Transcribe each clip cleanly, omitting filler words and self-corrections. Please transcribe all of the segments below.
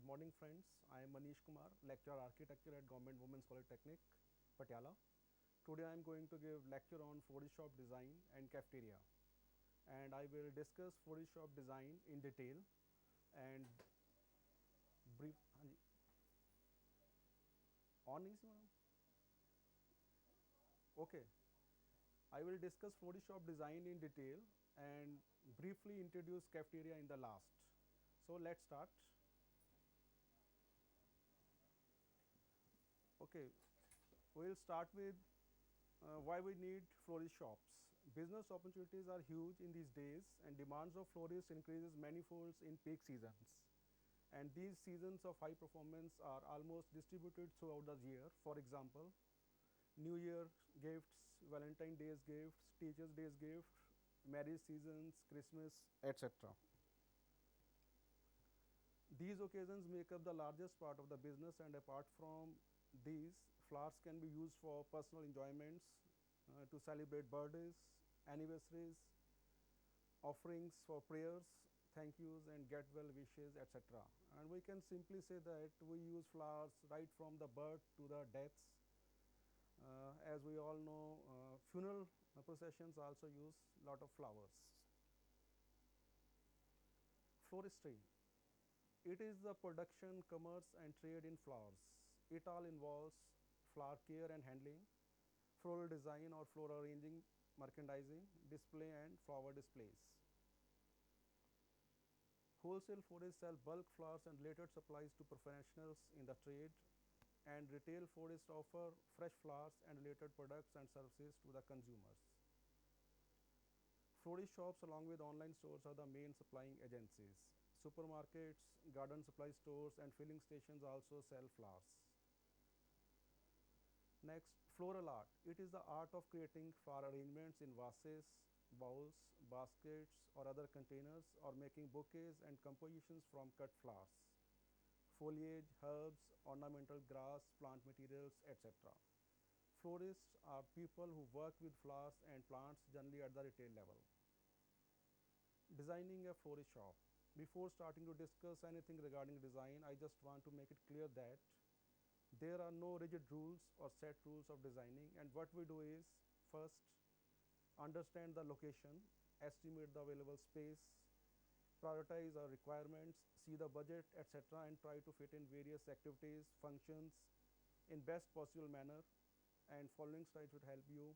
Good morning, friends. I am Manish Kumar, lecturer architecture at Government Women's Polytechnic, Patiala. Today I am going to give lecture on florist shop design and cafeteria, and I will discuss florist shop design in detail and brief. हाँ जी, on नहीं सी madam? Okay. I will discuss florist shop design in detail and briefly introduce cafeteria in the last. So let's start. Okay, we'll start with why we need florist shops. Business opportunities are huge in these days, and demands of florists increases manifolds in peak seasons. And these seasons of high performance are almost distributed throughout the year. For example, New Year gifts, Valentine Day's gifts, Teachers Day's gifts, marriage seasons, Christmas, etc. These occasions make up the largest part of the business, and apart from these, flowers can be used for personal enjoyments, to celebrate birthdays, anniversaries, offerings for prayers, thank yous, and get well wishes, etc. And we can simply say that we use flowers right from the birth to the deaths. As we all know, funeral processions also use a lot of flowers. Floristry. It is the production, commerce, and trade in flowers. It all involves flower care and handling, floral design or floral arranging, merchandising, display, and flower displays. Wholesale florists sell bulk flowers and related supplies to professionals in the trade, and retail florists offer fresh flowers and related products and services to the consumers. Florist shops, along with online stores, are the main supplying agencies. Supermarkets, garden supply stores, and filling stations also sell flowers. Next, floral art. It is the art of creating flower arrangements in vases, bowls, baskets, or other containers, or making bouquets and compositions from cut flowers, foliage, herbs, ornamental grass, plant materials, etc. Florists are people who work with flowers and plants, generally at the retail level. Designing a florist shop. Before starting to discuss anything regarding design, I just want to make it clear that there are no rigid rules or set rules of designing, and what we do is first understand the location, estimate the available space, prioritize our requirements, see the budget, etc., and try to fit in various activities, functions in best possible manner, and following slides would help you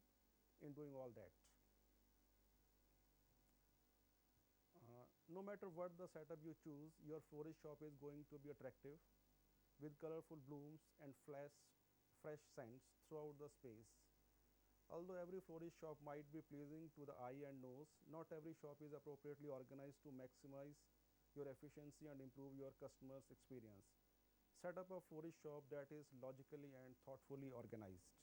in doing all that. No matter what the setup you choose, your florist shop is going to be attractive with colorful blooms and fresh scents throughout the space. Although every florist shop might be pleasing to the eye and nose, not every shop is appropriately organized to maximize your efficiency and improve your customers' experience. Set up a florist shop that is logically and thoughtfully organized.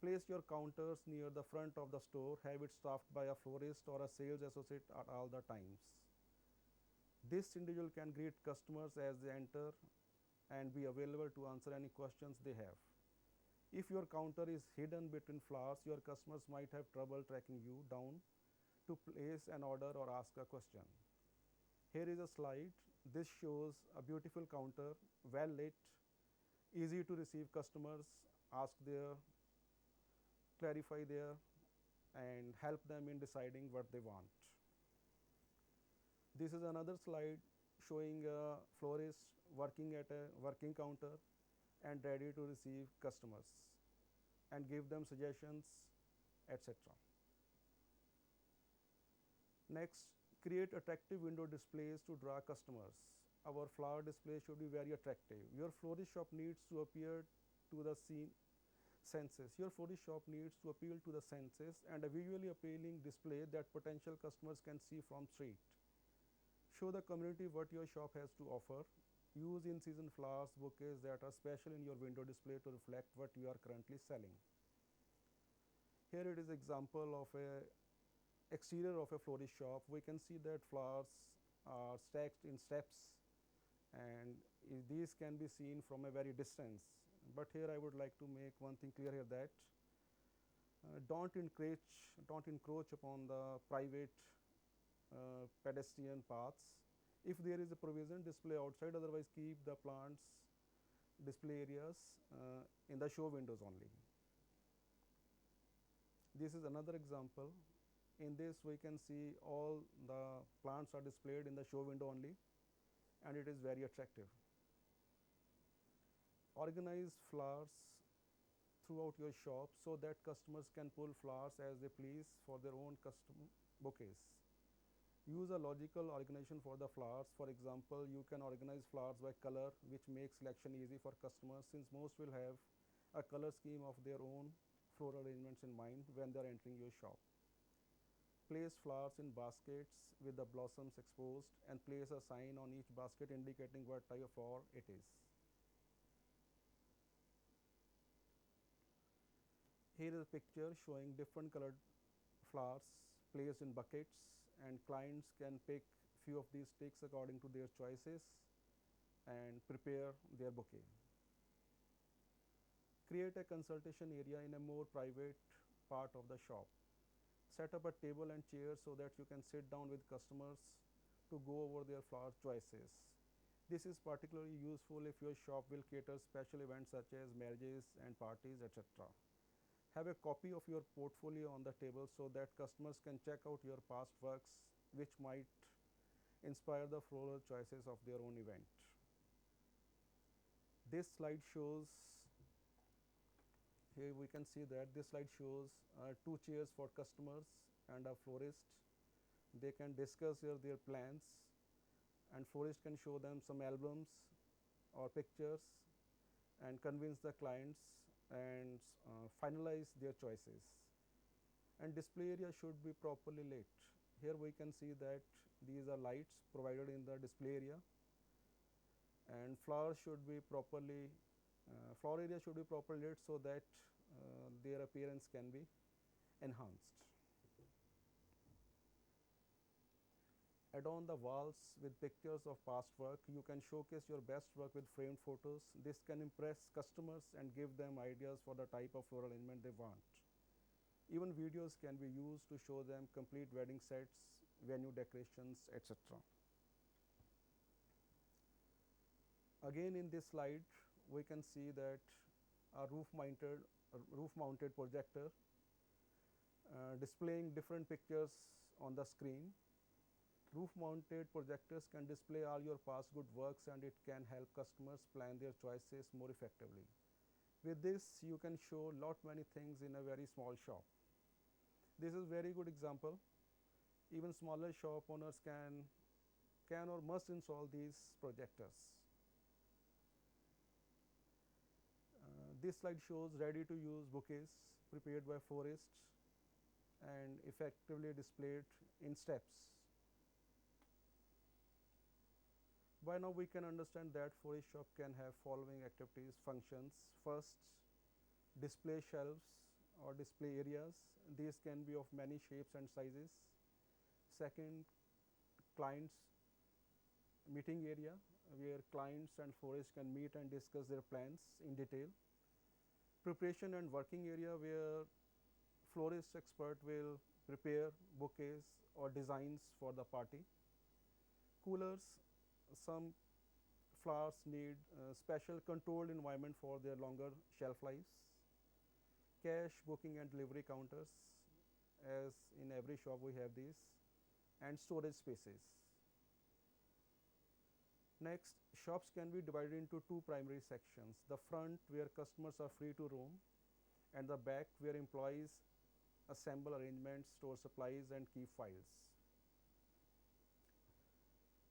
Place your counters near the front of the store, have it staffed by a florist or a sales associate at all the times. This individual can greet customers as they enter and be available to answer any questions they have. If your counter is hidden between flowers, your customers might have trouble tracking you down to place an order or ask a question. Here is a slide. This shows a beautiful counter, well lit, easy to receive customers, ask their, clarify their, and help them in deciding what they want. This is another slide showing a florist working at a working counter and ready to receive customers and give them suggestions, etc. Next, create attractive window displays to draw customers. Our flower display should be very attractive. Your florist shop needs to appear to the senses. Your florist shop needs to appeal to the senses, and a visually appealing display that potential customers can see from street. Show the community what your shop has to offer. Use in-season flowers, bouquets that are special in your window display to reflect what you are currently selling. Here it is example of a exterior of a florist shop. We can see that flowers are stacked in steps, and these can be seen from a very distance. But here I would like to make one thing clear here, that don't encroach upon the private pedestrian paths. If there is a provision, display outside, otherwise keep the plants display areas in the show windows only. This is another example. In this we can see all the plants are displayed in the show window only, and it is very attractive. Organize flowers throughout your shop so that customers can pull flowers as they please for their own custom bouquets. Use a logical organization for the flowers. For example, you can organize flowers by color, which makes selection easy for customers since most will have a color scheme of their own floral arrangements in mind when they are entering your shop. Place flowers in baskets with the blossoms exposed and place a sign on each basket indicating what type of flower it is. Here is a picture showing different colored flowers placed in buckets, and clients can pick few of these sticks according to their choices and prepare their bouquet. Create a consultation area in a more private part of the shop. Set up a table and chairs so that you can sit down with customers to go over their flower choices. This is particularly useful if your shop will cater special events such as marriages and parties, etc. Have a copy of your portfolio on the table so that customers can check out your past works, which might inspire the floral choices of their own event. This slide shows, here we can see that this slide shows two chairs for customers and a florist. They can discuss here their plans, and florist can show them some albums or pictures and convince the clients and finalize their choices. And display area should be properly lit. Here we can see that these are lights provided in the display area, and flower area should be properly lit so that their appearance can be enhanced. Adorn the walls with pictures of past work. You can showcase your best work with framed photos. This can impress customers and give them ideas for the type of floral arrangement they want. Even videos can be used to show them complete wedding sets, venue decorations, etc. Again, in this slide, we can see that a roof-mounted projector displaying different pictures on the screen. Roof-mounted projectors can display all your past good works, and it can help customers plan their choices more effectively. With this, you can show many things in a very small shop. This is very good example. Even smaller shop owners can or must install these projectors. This slide shows ready-to-use bouquets prepared by florists and effectively displayed in steps. By now we can understand that florist shop can have following activities, functions. First, display shelves or display areas. These can be of many shapes and sizes. Second, clients meeting area where clients and florists can meet and discuss their plans in detail. Preparation and working area where florist expert will prepare bouquets or designs for the party. Coolers, some flowers need special controlled environment for their longer shelf lives. Cash booking and delivery counters, as in every shop we have these, and storage spaces. Next, shops can be divided into two primary sections: the front where customers are free to roam, and the back where employees assemble arrangements, store supplies, and keep files.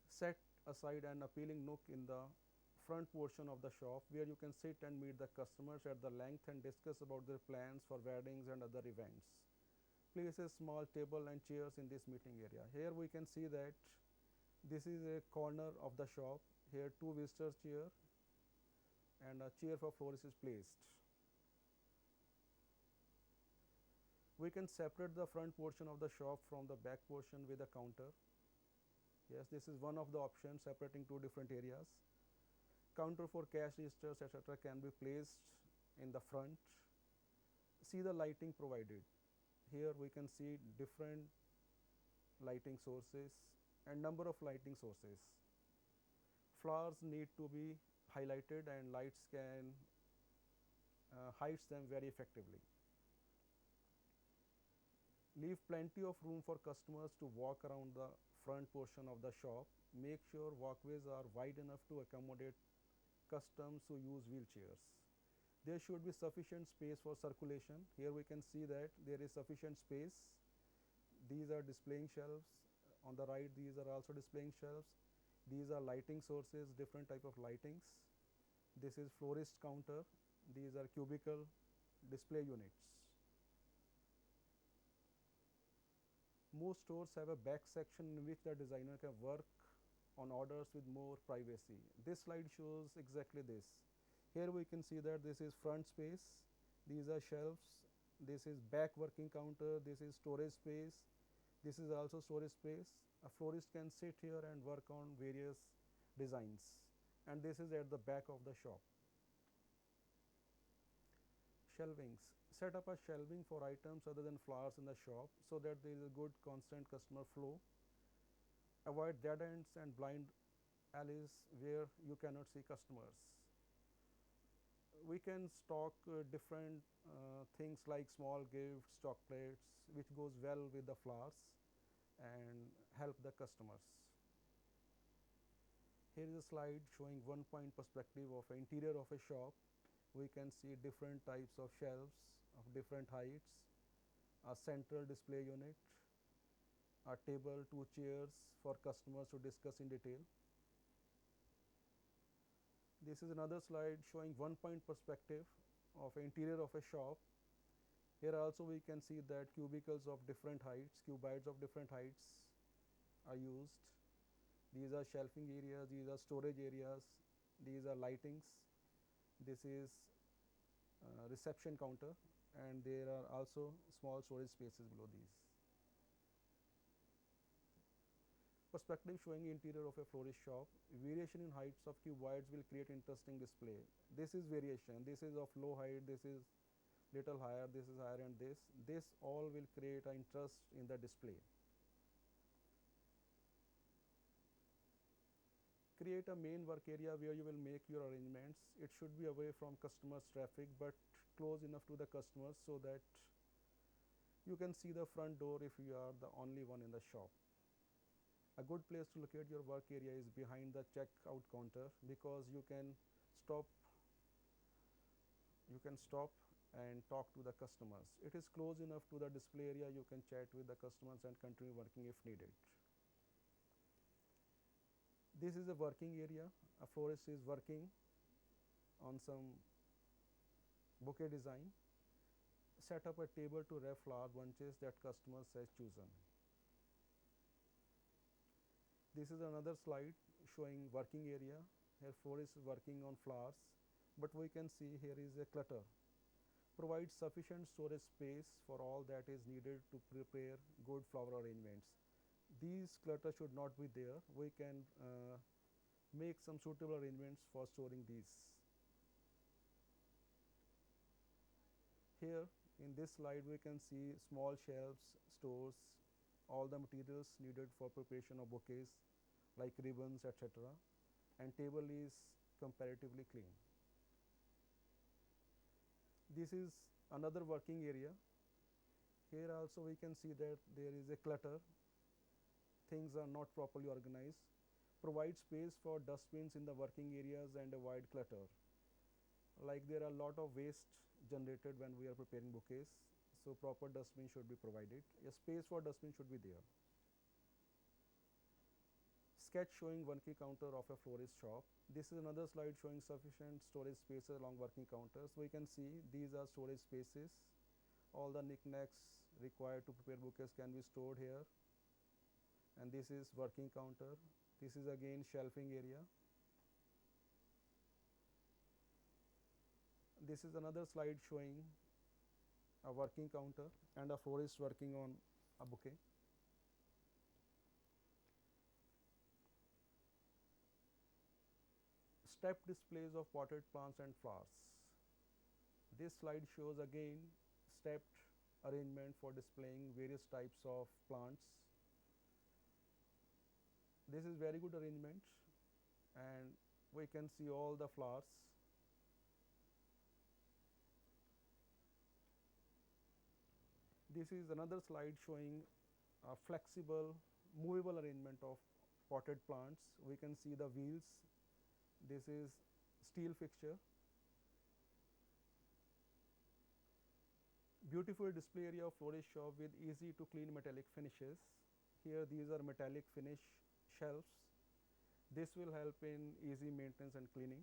Set aside an appealing nook in the front portion of the shop where you can sit and meet the customers at the length and discuss about their plans for weddings and other events. Place a small table and chairs in this meeting area. Here we can see that this is a corner of the shop. Here two visitors chair and a chair for florist is placed. We can separate the front portion of the shop from the back portion with a counter. Yes, this is one of the options, separating two different areas. Counter for cash registers, etc. can be placed in the front. See the lighting provided. Here we can see different lighting sources and number of lighting sources. Flowers need to be highlighted and lights can hides them very effectively. Leave plenty of room for customers to walk around the front portion of the shop. Make sure walkways are wide enough to accommodate customers who use wheelchairs. There should be sufficient space for circulation. Here we can see that there is sufficient space. These are displaying shelves. On the right, these are also displaying shelves. These are lighting sources, different type of lightings. This is florist counter. These are cubicle display units. Most stores have a back section in which the designer can work on orders with more privacy. This slide shows exactly this. Here we can see that this is front space, these are shelves, this is back working counter, this is storage space, this is also storage space. A florist can sit here and work on various designs, and this is at the back of the shop. Shelvings. Set up a shelving for items other than flowers in the shop so that there is a good constant customer flow. Avoid dead ends and blind alleys where you cannot see customers. We can stock different things like small gifts, chocolates, which goes well with the flowers and help the customers. Here is a slide showing one point perspective of an interior of a shop. We can see different types of shelves of different heights, a central display unit, a table, two chairs for customers to discuss in detail. This is another slide showing one point perspective of an interior of a shop. Here also we can see that cubicles of different heights, cubides of different heights are used. These are shelving areas, these are storage areas, these are lightings. This is reception counter, and there are also small storage spaces below these. Perspective showing interior of a florist shop. Variation in heights of cubides will create interesting display. This is variation. This is of low height, this is little higher, this is higher, and this all will create an interest in the display. Create a main work area where you will make your arrangements. It should be away from customers' traffic but close enough to the customers so that you can see the front door if you are the only one in the shop. A good place to locate your work area is behind the checkout counter because you can stop and talk to the customers. It is close enough to the display area. You can chat with the customers and continue working if needed. This is a working area. A florist is working on some bouquet design. Set up a table to wrap flower bunches that customers has chosen. This is another slide showing working area. Here florist is working on flowers, but we can see here is a clutter. Provide sufficient storage space for all that is needed to prepare good flower arrangements. These clutter should not be there. We can make some suitable arrangements for storing these. Here in this slide we can see small shelves, stores, all the materials needed for preparation of bouquets like ribbons, etc. And table is comparatively clean. This is another working area. Here also we can see that there is a clutter. Things are not properly organized. Provide space for dustbins in the working areas and avoid clutter. Like there are a lot of waste generated when we are preparing bouquets, so proper dustbin should be provided. A space for dustbin should be there. Sketch showing working counter of a florist shop. This is another slide showing sufficient storage spaces along working counters. We can see these are storage spaces. All the knickknacks required to prepare bouquets can be stored here. And this is working counter. This is again shelving area. This is another slide showing a working counter and a florist working on a bouquet. Step displays of potted plants and flowers. This slide shows again stepped arrangement for displaying various types of plants. This is very good arrangement. and we can see all the flowers. This is another slide showing a flexible, movable arrangement of potted plants. We can see the wheels. This is steel fixture. Beautiful display area of florist shop with easy to clean metallic finishes. Here these are metallic finish shelves. This will help in easy maintenance and cleaning.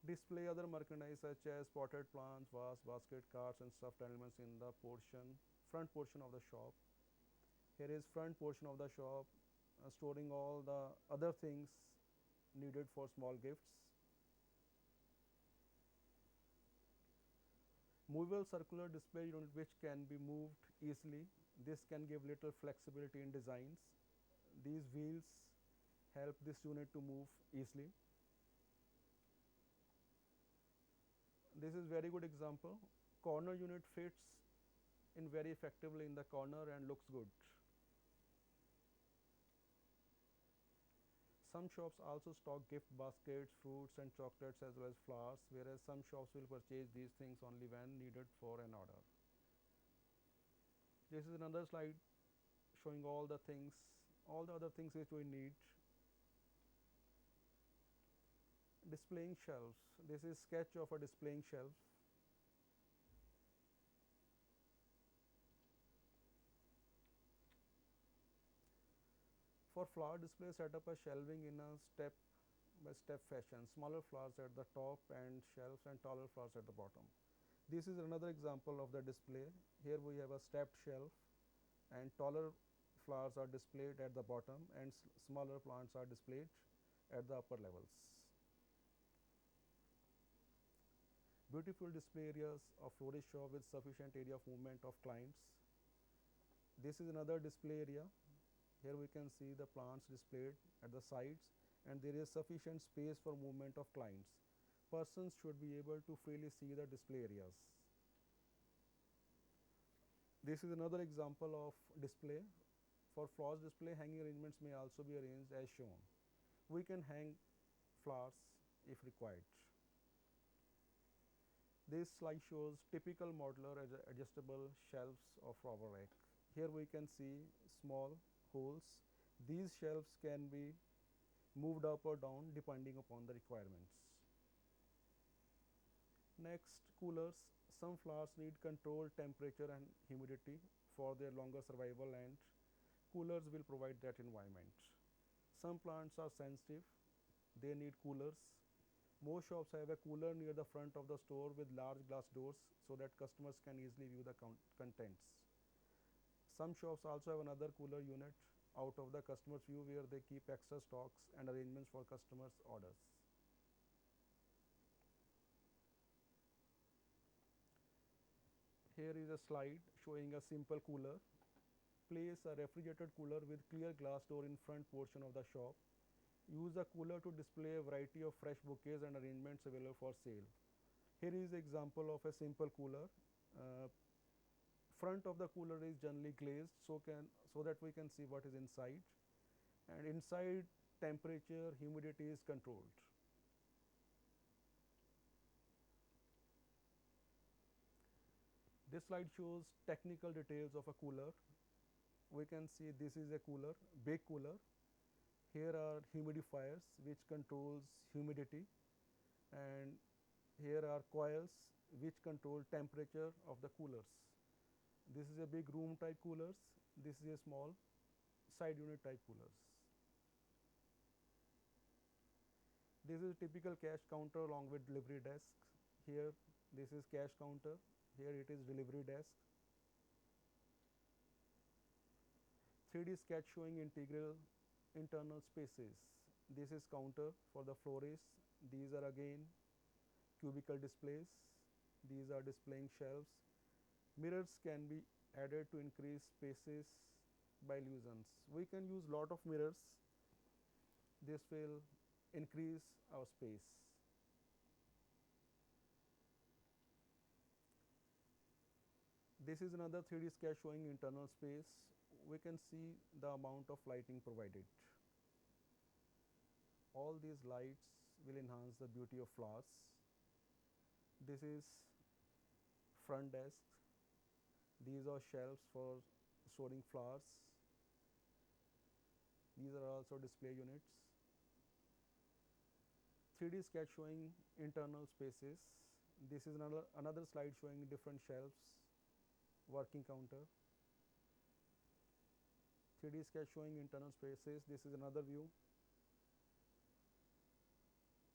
Display other merchandise such as potted plants, vase, basket, carts and stuffed animals in the front portion of the shop. Here is front portion of the shop storing all the other things needed for small gifts. Movable circular display unit which can be moved easily. This can give little flexibility in designs. These wheels help this unit to move easily. This is very good example. Corner unit fits in very effectively in the corner and looks good. Some shops also stock gift baskets, fruits and chocolates as well as flowers, whereas some shops will purchase these things only when needed for an order. This is another slide showing all the things, all the other things which we need. Displaying shelves. This is sketch of a displaying shelf. For flower display, set up a shelving in a step by step fashion. Smaller flowers at the top and shelves and taller flowers at the bottom. This is another example of the display. Here we have a stepped shelf and taller flowers are displayed at the bottom and smaller plants are displayed at the upper levels. Beautiful display areas of florist shop with sufficient area of movement of clients. This is another display area. Here we can see the plants displayed at the sides and there is sufficient space for movement of clients. Persons should be able to freely see the display areas. This is another example of display. For flowers display, hanging arrangements may also be arranged as shown. We can hang flowers if required. This slide shows typical modular adjustable shelves of flower rack. Here we can see small holes. These shelves can be moved up or down depending upon the requirements. Next, coolers. Some flowers need controlled temperature and humidity for their longer survival and coolers will provide that environment. Some plants are sensitive. They need coolers. Most shops have a cooler near the front of the store with large glass doors so that customers can easily view the contents. Some shops also have another cooler unit out of the customer's view where they keep extra stocks and arrangements for customers' orders. Here is a slide showing a simple cooler. Place a refrigerated cooler with clear glass door in front portion of the shop. Use the cooler to display a variety of fresh bouquets and arrangements available for sale. Here is an example of a simple cooler. Front of the cooler is generally glazed so that we can see what is inside, and inside temperature, humidity is controlled. This slide shows technical details of a cooler. We can see this is a cooler, big cooler. Here are humidifiers which controls humidity, and here are coils which control temperature of the coolers. This is a big room type coolers. This is a small side unit type coolers. This is a typical cash counter along with delivery desk. Here this is cash counter. Here it is delivery desk. 3D sketch showing integral internal spaces. This is counter for the florist. These are again cubicle displays. These are displaying shelves. Mirrors can be added to increase spaces by illusions. We can use lot of mirrors. This will increase our space. This is another 3D sketch showing internal space. We can see the amount of lighting provided. All these lights will enhance the beauty of flowers. This is front desk. These are shelves for storing flowers. These are also display units. 3D sketch showing internal spaces. This is another slide showing different shelves, working counter. 3D sketch showing internal spaces. This is another view.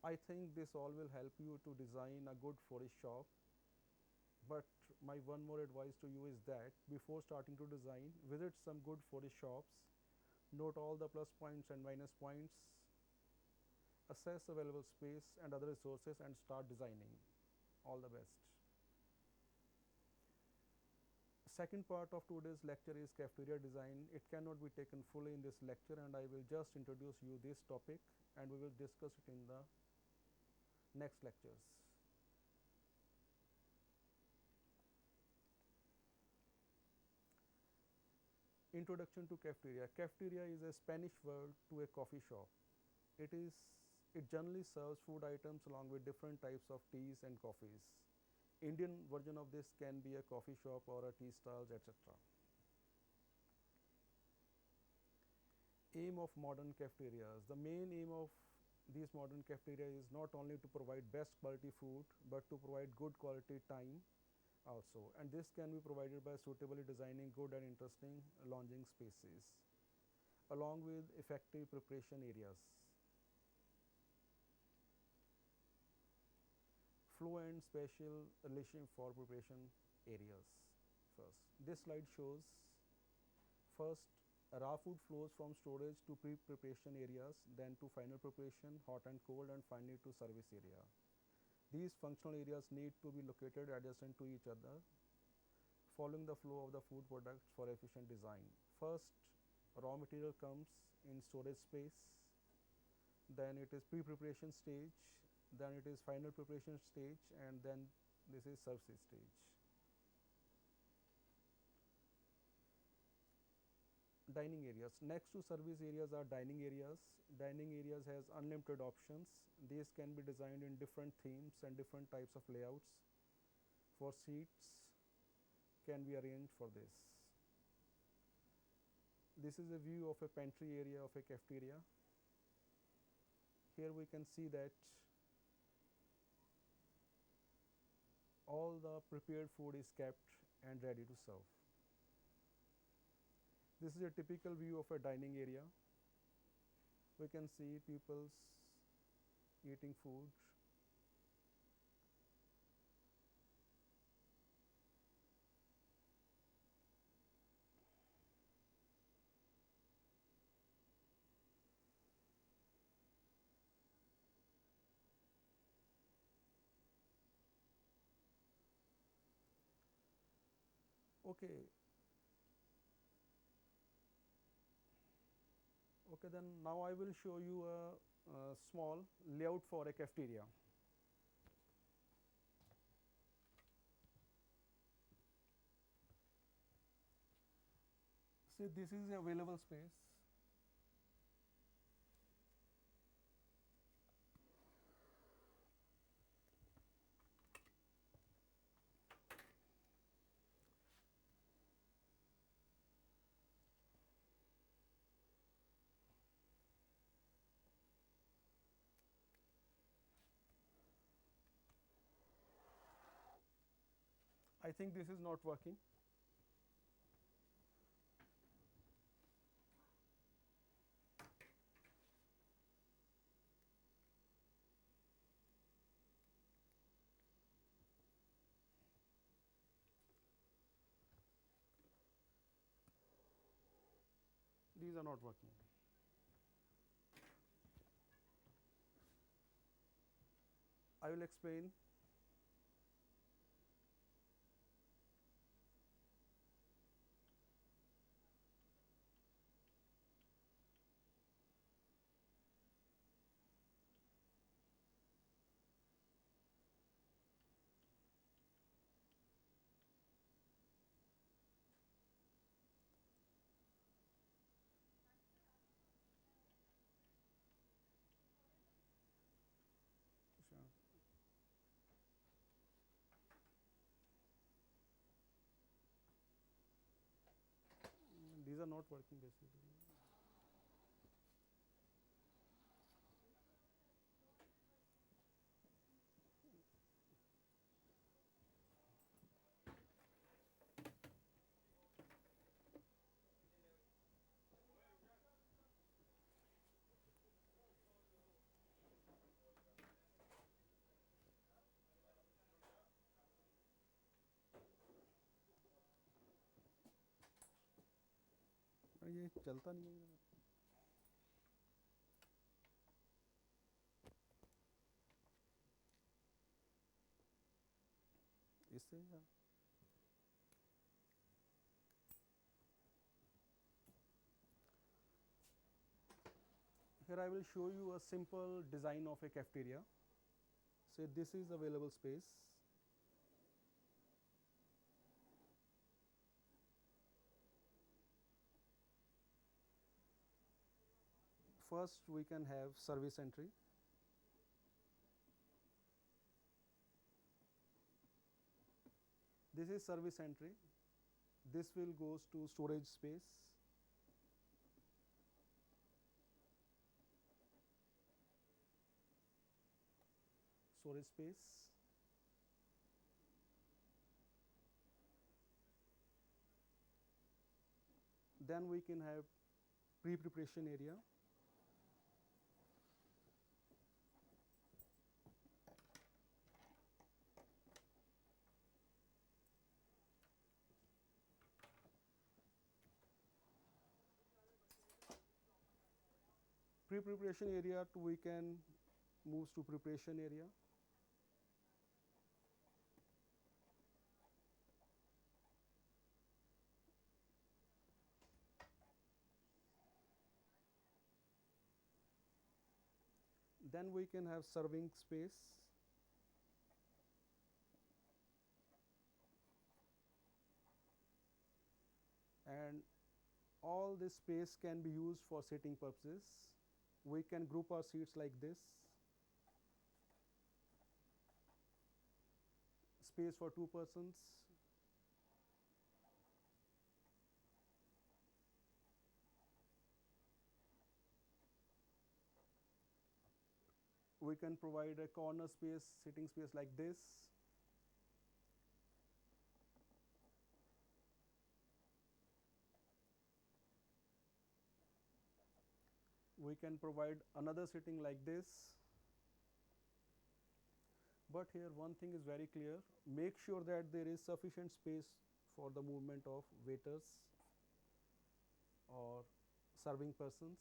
I think this all will help you to design a good florist shop. But my one more advice to you is that before starting to design, visit some good florist shops, note all the plus points and minus points, assess available space and other resources, and start designing. All the best. Second part of today's lecture is cafeteria design. It cannot be taken fully in this lecture, and I will just introduce you this topic, and we will discuss it in the next lectures. Introduction to cafeteria. Cafeteria is a Spanish word to a coffee shop. It is it generally serves food items along with different types of teas and coffees. Indian version of this can be a coffee shop or a tea stalls, etc. Aim of modern cafeterias. The main aim of these modern cafeteria is not only to provide best quality food but to provide good quality time also, and this can be provided by suitably designing good and interesting lounging spaces along with effective preparation areas. Flow and spatial relation for preparation areas. First, this slide shows first raw food flows from storage to pre-preparation areas, then to final preparation, hot and cold, and finally to service area. These functional areas need to be located adjacent to each other, following the flow of the food products for efficient design. First, raw material comes in storage space, then it is pre-preparation stage, then it is final preparation stage, and then this is service stage. Dining areas. Next to service areas are dining areas. Dining areas has unlimited options. These can be designed in different themes and different types of layouts. For seats can be arranged for this. This is a view of a pantry area of a cafeteria. Here we can see that all the prepared food is kept and ready to serve. This is a typical view of a dining area. We can see people eating food. Okay, okay, then now I will show you a small layout for a cafeteria. See, this is the available space. I think this is not working. These are not working. I will explain. are not working basically. ये चलता नहीं है इससे या here I will show you a simple design of a cafeteria. Say this is available space. First we can have service entry. This is service entry. This will goes to storage space. Storage space. Then we can have pre-preparation area. Pre-preparation area to we can move to preparation area. Then we can have serving space. And all this space can be used for sitting purposes. We can group our seats like this. Space for 2 persons. We can provide a corner space, sitting space like this. We can provide another sitting like this. But here one thing is very clear, make sure that there is sufficient space for the movement of waiters or serving persons.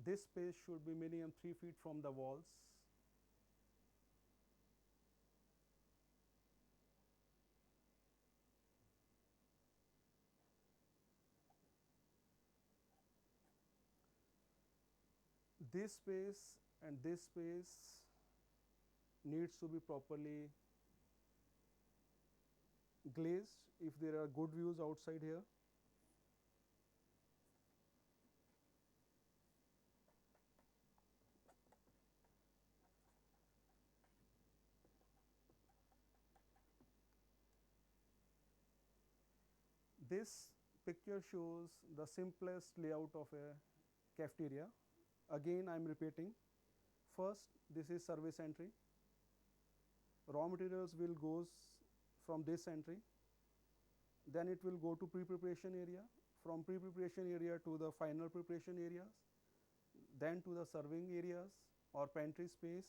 This space should be minimum 3 feet from the walls. This space and this space needs to be properly glazed if there are good views outside here. This picture shows the simplest layout of a cafeteria. Again, I am repeating. First, this is service entry. Raw materials will goes from this entry. Then it will go to pre-preparation area. From pre-preparation area to the final preparation areas. Then to the serving areas or pantry space.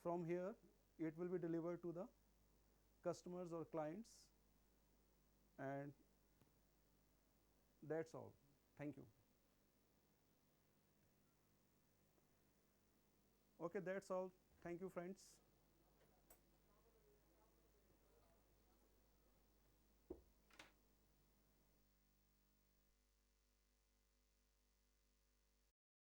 From here, it will be delivered to the customers or clients. And that's all. Thank you. Okay, that's all. Thank you, friends.